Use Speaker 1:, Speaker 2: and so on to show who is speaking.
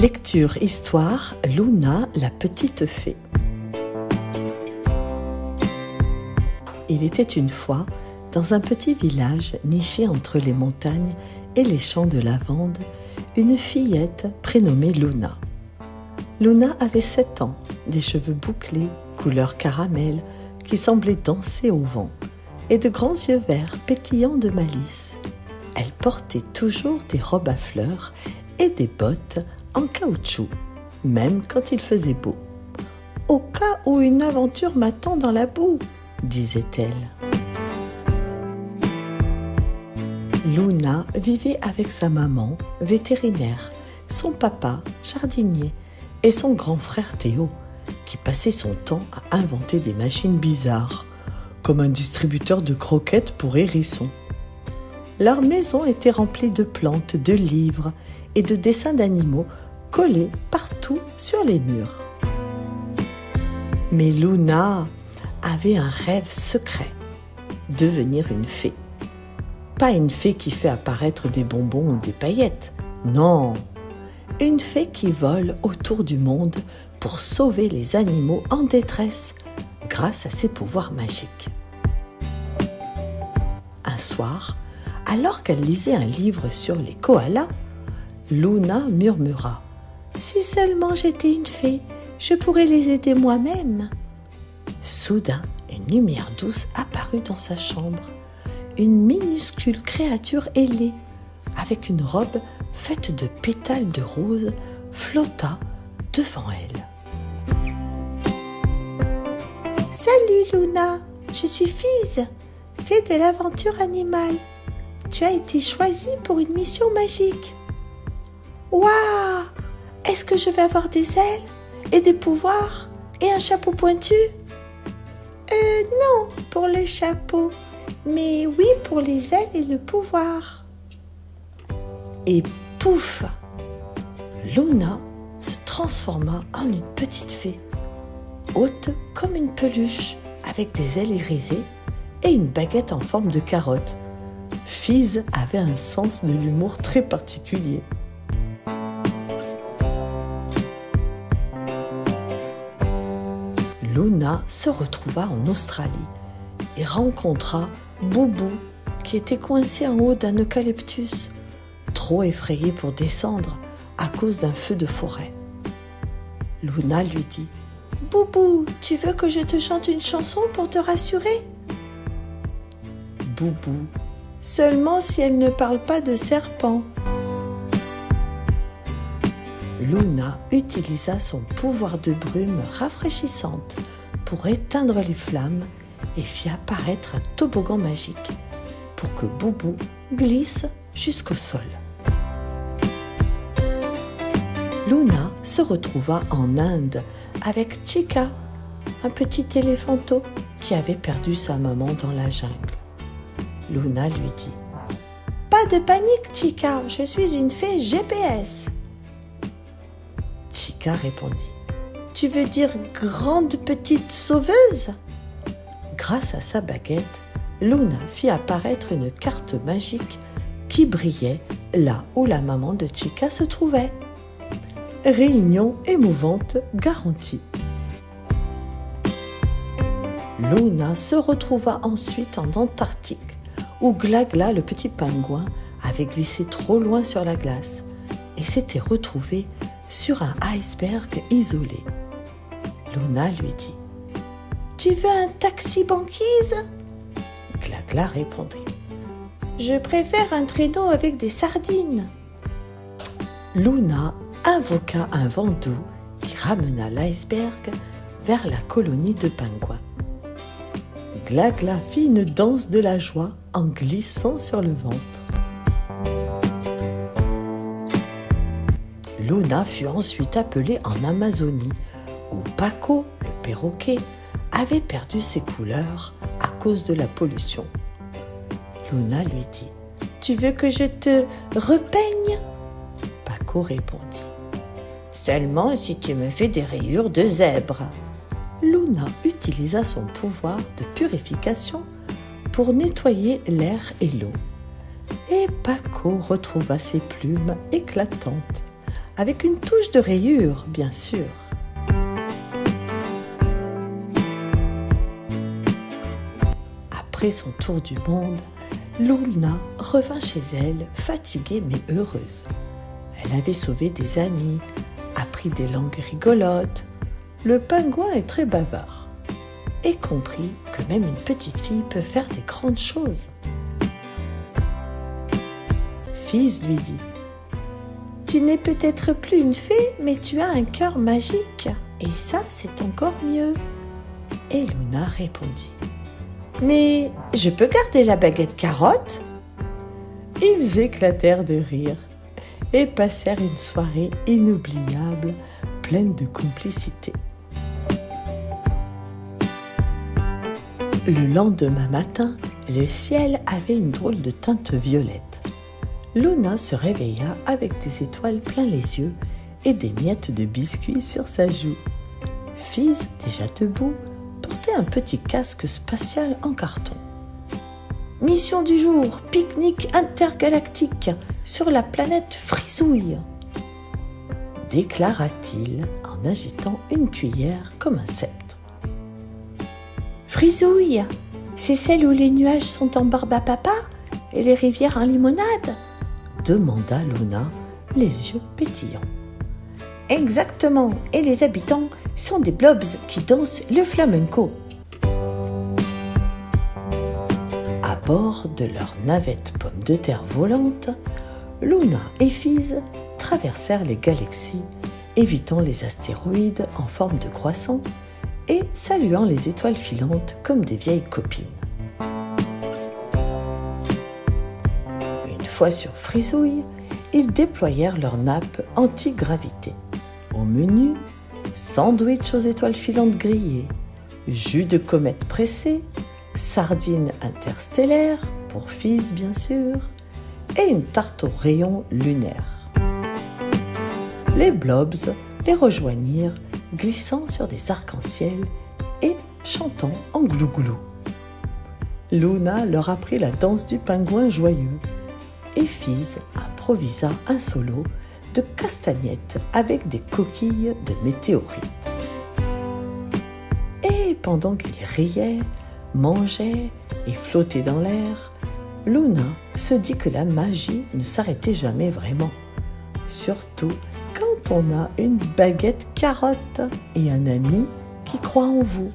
Speaker 1: Lecture histoire, Luna, la petite fée. Il était une fois, dans un petit village niché entre les montagnes et les champs de lavande, une fillette prénommée Luna. Luna avait 7 ans, des cheveux bouclés, couleur caramel, qui semblaient danser au vent, et de grands yeux verts pétillants de malice. Elle portait toujours des robes à fleurs et des bottes en caoutchouc, même quand il faisait beau. « Au cas où une aventure m'attend dans la boue », disait-elle. Luna vivait avec sa maman, vétérinaire, son papa, jardinier, et son grand frère Théo, qui passait son temps à inventer des machines bizarres, comme un distributeur de croquettes pour hérissons. Leur maison était remplie de plantes, de livres et de dessins d'animaux collés partout sur les murs. Mais Luna avait un rêve secret, devenir une fée. Pas une fée qui fait apparaître des bonbons ou des paillettes, non, une fée qui vole autour du monde pour sauver les animaux en détresse grâce à ses pouvoirs magiques. Un soir, alors qu'elle lisait un livre sur les koalas, Luna murmura « Si seulement j'étais une fée, je pourrais les aider moi-même. » Soudain, une lumière douce apparut dans sa chambre. Une minuscule créature ailée, avec une robe faite de pétales de rose, flotta devant elle. « Salut Luna, je suis Fiz, fée de l'aventure animale. Tu as été choisie pour une mission magique. » « Waouh! Est-ce que je vais avoir des ailes et des pouvoirs et un chapeau pointu? » Non, pour le chapeau, mais oui pour les ailes et le pouvoir. » Et pouf! Luna se transforma en une petite fée, haute comme une peluche, avec des ailes irisées et une baguette en forme de carotte. Fiz avait un sens de l'humour très particulier. Luna se retrouva en Australie et rencontra Boubou qui était coincé en haut d'un eucalyptus, trop effrayé pour descendre à cause d'un feu de forêt. Luna lui dit « Boubou, tu veux que je te chante une chanson pour te rassurer ?» Boubou « Seulement si elle ne parle pas de serpent. » Luna utilisa son pouvoir de brume rafraîchissante pour éteindre les flammes et fit apparaître un toboggan magique pour que Boubou glisse jusqu'au sol. Luna se retrouva en Inde avec Chica, un petit éléphanteau qui avait perdu sa maman dans la jungle. Luna lui dit « Pas de panique, Chica, je suis une fée GPS. » Chica répondit « Tu veux dire grande petite sauveuse ?» Grâce à sa baguette, Luna fit apparaître une carte magique qui brillait là où la maman de Chica se trouvait. Réunion émouvante garantie. Luna se retrouva ensuite en Antarctique, où Glagla, le petit pingouin, avait glissé trop loin sur la glace et s'était retrouvé sur un iceberg isolé. Luna lui dit « Tu veux un taxi banquise ?» Glagla répondit « Je préfère un traîneau avec des sardines. » Luna invoqua un vent doux qui ramena l'iceberg vers la colonie de pingouins. Glagla fit une danse de la joie en glissant sur le ventre. Luna fut ensuite appelée en Amazonie, où Paco, le perroquet, avait perdu ses couleurs à cause de la pollution. Luna lui dit « Tu veux que je te repeigne ?» Paco répondit « Seulement si tu me fais des rayures de zèbre. » Luna utilisa son pouvoir de purification pour nettoyer l'air et l'eau. Et Paco retrouva ses plumes éclatantes, avec une touche de rayure, bien sûr. Après son tour du monde, Luna revint chez elle, fatiguée mais heureuse. Elle avait sauvé des amis, appris des langues rigolotes. Le pingouin est très bavard et comprit que même une petite fille peut faire des grandes choses. Fizz lui dit: « Tu n'es peut-être plus une fée, mais tu as un cœur magique, et ça, c'est encore mieux. » Et Luna répondit: « Mais je peux garder la baguette carotte ?» Ils éclatèrent de rire et passèrent une soirée inoubliable, pleine de complicité. Le lendemain matin, le ciel avait une drôle de teinte violette. Luna se réveilla avec des étoiles plein les yeux et des miettes de biscuits sur sa joue. Fizz, déjà debout, portait un petit casque spatial en carton. « Mission du jour, pique-nique intergalactique sur la planète Frisouille !» déclara-t-il en agitant une cuillère comme un sceptre. « Frisouille, c'est celle où les nuages sont en barbe à papa et les rivières en limonade ?» demanda Luna, les yeux pétillants. « Exactement, et les habitants sont des blobs qui dansent le flamenco. » À bord de leur navette pomme de terre volante, Luna et Fizz traversèrent les galaxies, évitant les astéroïdes en forme de croissant et saluant les étoiles filantes comme des vieilles copines. Une fois sur Frisouille, ils déployèrent leur nappe anti-gravité. Au menu, sandwich aux étoiles filantes grillées, jus de comète pressé, sardines interstellaires, pour Fizz bien sûr, et une tarte aux rayons lunaires. Les blobs les rejoignirent, glissant sur des arcs-en-ciel et chantant en glouglou. Luna leur apprit la danse du pingouin joyeux et Fizz improvisa un solo de castagnettes avec des coquilles de météorites. Et pendant qu'ils riaient, mangeaient et flottaient dans l'air, Luna se dit que la magie ne s'arrêtait jamais vraiment, surtout quand on a une baguette carotte et un ami qui croit en vous.